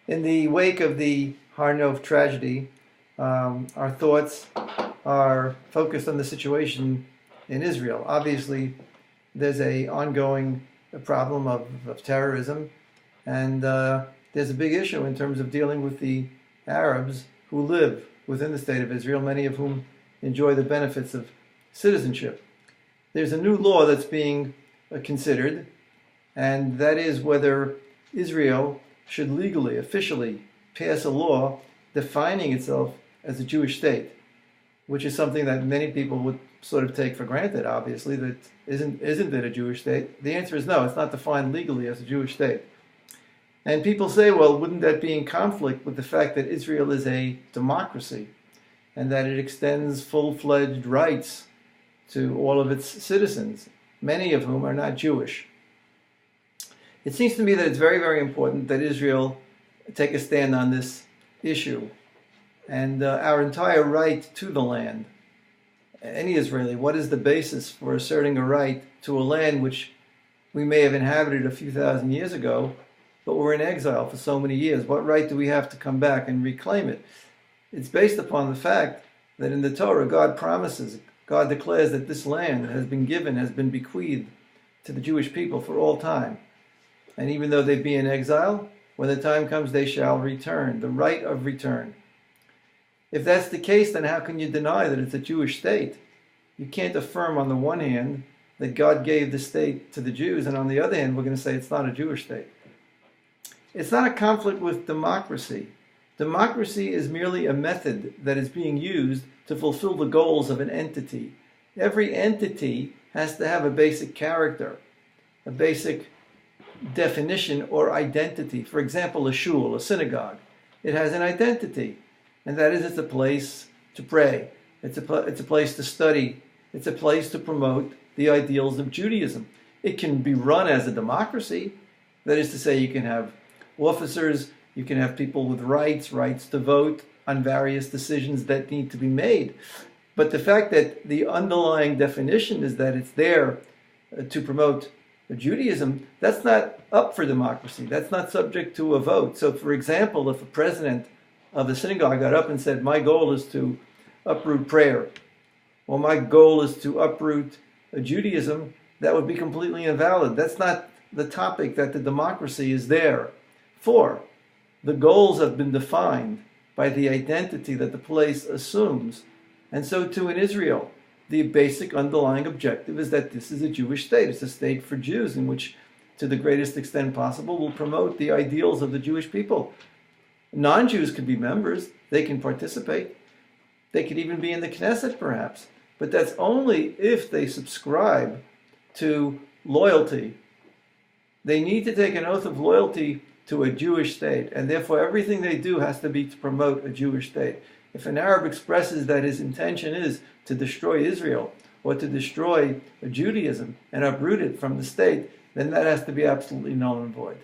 In the wake of the Har Nof tragedy, our thoughts are focused on the situation in Israel. Obviously, there's an ongoing problem of terrorism, and there's a big issue in terms of dealing with the Arabs who live within the state of Israel, many of whom enjoy the benefits of citizenship. There's a new law that's being considered, and that is whether Israel should legally, officially pass a law defining itself as a Jewish state, which is something that many people would sort of take for granted, obviously, that isn't it a Jewish state? The answer is no, it's not defined legally as a Jewish state. And people say, well, wouldn't that be in conflict with the fact that Israel is a democracy and that it extends full-fledged rights to all of its citizens, many of whom are not Jewish? It seems to me that it's very, very important that Israel take a stand on this issue. And our entire right to the land, any Israeli, what is the basis for asserting a right to a land which we may have inhabited a few thousand years ago, but we're in exile for so many years? What right do we have to come back and reclaim it? It's based upon the fact that in the Torah, God promises, God declares that this land has been given, has been bequeathed to the Jewish people for all time. And even though they be in exile, when the time comes, they shall return, the right of return. If that's the case, then how can you deny that it's a Jewish state? You can't affirm on the one hand that God gave the state to the Jews, and on the other hand, we're going to say it's not a Jewish state. It's not a conflict with democracy. Democracy is merely a method that is being used to fulfill the goals of an entity. Every entity has to have a basic character, a basic definition or identity. For example, a shul, a synagogue, it has an identity, and that is it's a place to pray, it's a place to study, it's a place to promote the ideals of Judaism. It can be run as a democracy, that is to say, you can have officers, you can have people with rights to vote on various decisions that need to be made. But the fact that the underlying definition is that it's there to promote Judaism, that's not up for democracy. That's not subject to a vote. So, for example, if a president of a synagogue got up and said, my goal is to uproot prayer, or my goal is to uproot Judaism, that would be completely invalid. That's not the topic that the democracy is there for. The goals have been defined by the identity that the place assumes. And so too in Israel. The basic underlying objective is that this is a Jewish state. It's a state for Jews in which, to the greatest extent possible, will promote the ideals of the Jewish people. Non-Jews can be members. They can participate. They could even be in the Knesset, perhaps. But that's only if they subscribe to loyalty. They need to take an oath of loyalty to a Jewish state, and therefore everything they do has to be to promote a Jewish state. If an Arab expresses that his intention is to destroy Israel or to destroy Judaism and uproot it from the state, then that has to be absolutely null and void.